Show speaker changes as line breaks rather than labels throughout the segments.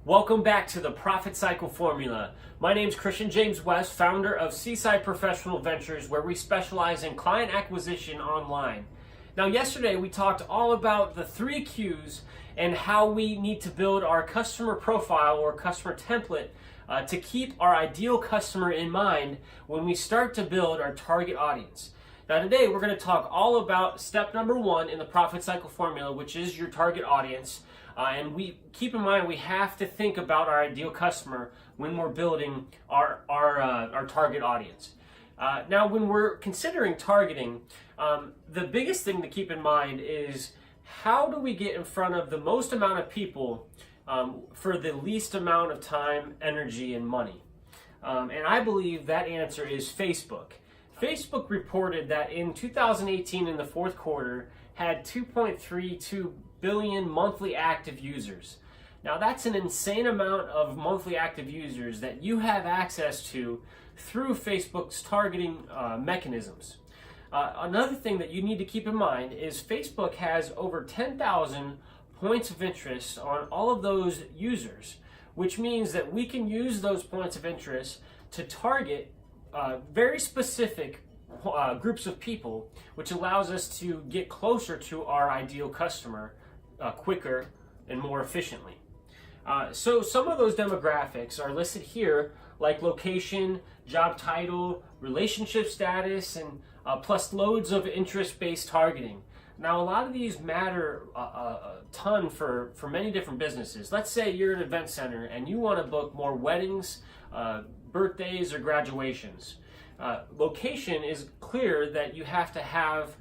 Welcome back to the Profit Cycle Formula. My name is Christian James West, founder of Seaside Professional Ventures, where we specialize in client acquisition online. Now, yesterday we talked all about the 3 Qs and how we need to build our customer profile or customer template to keep our ideal customer in mind when we start to build our target audience. Now, today we're going to talk all about step number 1 in the Profit Cycle Formula, which is your target audience. And we keep in mind we have to think about our ideal customer when we're building our target audience. Now, when we're considering targeting, the biggest thing to keep in mind is how do we get in front of the most amount of people for the least amount of time, energy, and money? And I believe that answer is Facebook. Facebook reported that in 2018, in the fourth quarter, had 2.32 billion monthly active users. Now, that's an insane amount of monthly active users that you have access to through Facebook's targeting mechanisms. Another thing that you need to keep in mind is Facebook has over 10,000 points of interest on all of those users, which means that we can use those points of interest to target very specific groups of people, which allows us to get closer to our ideal customer quicker and more efficiently. So some of those demographics are listed here, like location, job title, relationship status, and plus loads of interest-based targeting. Now, a lot of these matter a ton for many different businesses. Let's say you're an event center and you want to book more weddings, birthdays, or graduations. Location is clear that you have to have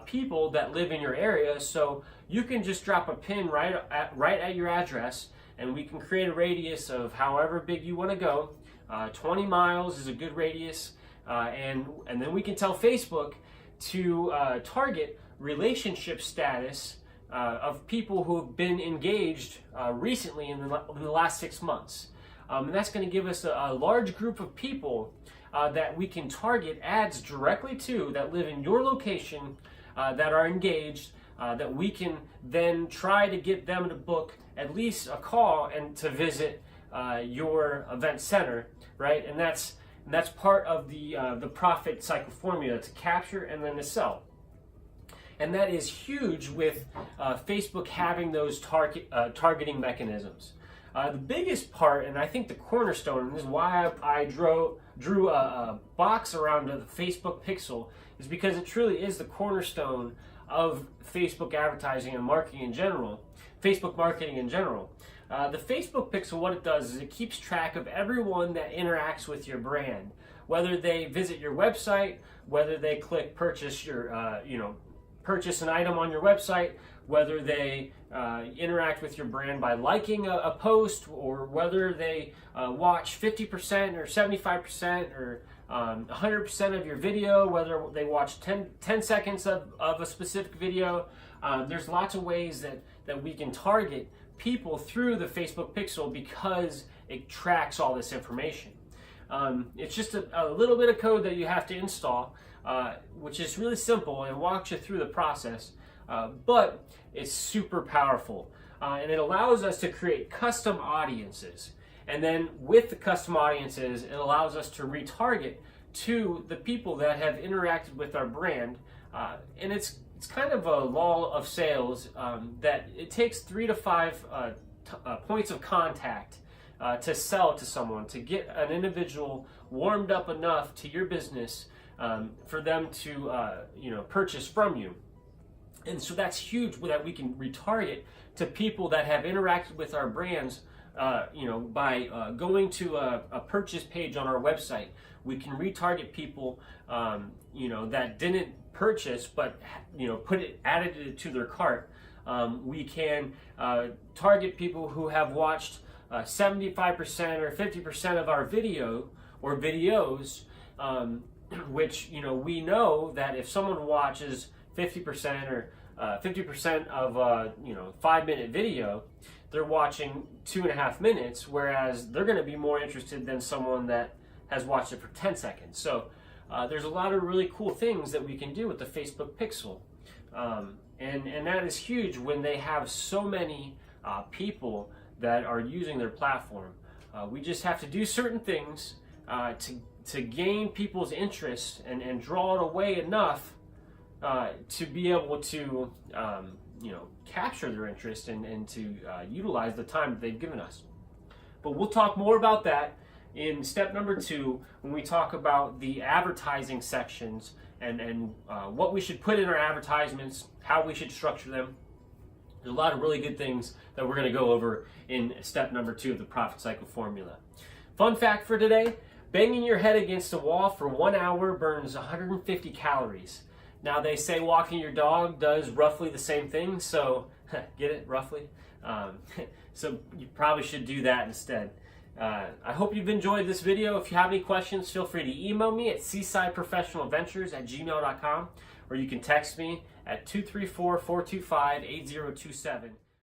people that live in your area, so you can just drop a pin right at your address, and we can create a radius of however big you want to go. 20 miles is a good radius, and then we can tell Facebook to target relationship status of people who have been engaged recently in the last 6 months. And that's going to give us a large group of people that we can target ads directly to that live in your location, that are engaged, that we can then try to get them to book at least a call and to visit your event center, right? And that's part of the profit cycle formula, to capture and then to sell. And that is huge with Facebook having those targeting mechanisms. The biggest part, and I think the cornerstone, and this is why I drew a box around the Facebook pixel, is because it truly is the cornerstone of Facebook advertising and marketing in general, Facebook marketing in general. The Facebook pixel, what it does is it keeps track of everyone that interacts with your brand, whether they visit your website, whether they click purchase purchase an item on your website, whether they interact with your brand by liking a post, or whether they watch 50% or 75% or 100% of your video, whether they watch 10 seconds of a specific video. There's lots of ways that we can target people through the Facebook pixel because it tracks all this information. It's just a little bit of code that you have to install, which is really simple and walks you through the process. But it's super powerful, and it allows us to create custom audiences. And then with the custom audiences, it allows us to retarget to the people that have interacted with our brand. And it's kind of a law of sales that it takes 3 to 5 points of contact to sell to someone, to get an individual warmed up enough to your business for them to purchase from you. And so that's huge, that we can retarget to people that have interacted with our brands, by going to a purchase page on our website. We can retarget people, that didn't purchase but added it to their cart. We can target people who have watched 75% or 50% of our video or videos, which we know that if someone watches 50% or 50% of a 5-minute video, they're watching 2.5 minutes, whereas they're going to be more interested than someone that has watched it for 10 seconds. So there's a lot of really cool things that we can do with the Facebook pixel, and that is huge when they have so many people that are using their platform. We just have to do certain things to gain people's interest and draw it away enough to be able to capture their interest and to utilize the time that they've given us. But we'll talk more about that in step number 2 when we talk about the advertising sections and what we should put in our advertisements, how we should structure them. There's a lot of really good things that we're going to go over in step number 2 of the Profit Cycle Formula. Fun fact for today, banging your head against a wall for 1 hour burns 150 calories. Now they say walking your dog does roughly the same thing, so get it, roughly? So you probably should do that instead. I hope you've enjoyed this video. If you have any questions, feel free to email me at seasideprofessionalventures@gmail.com, or you can text me at 234-425-8027.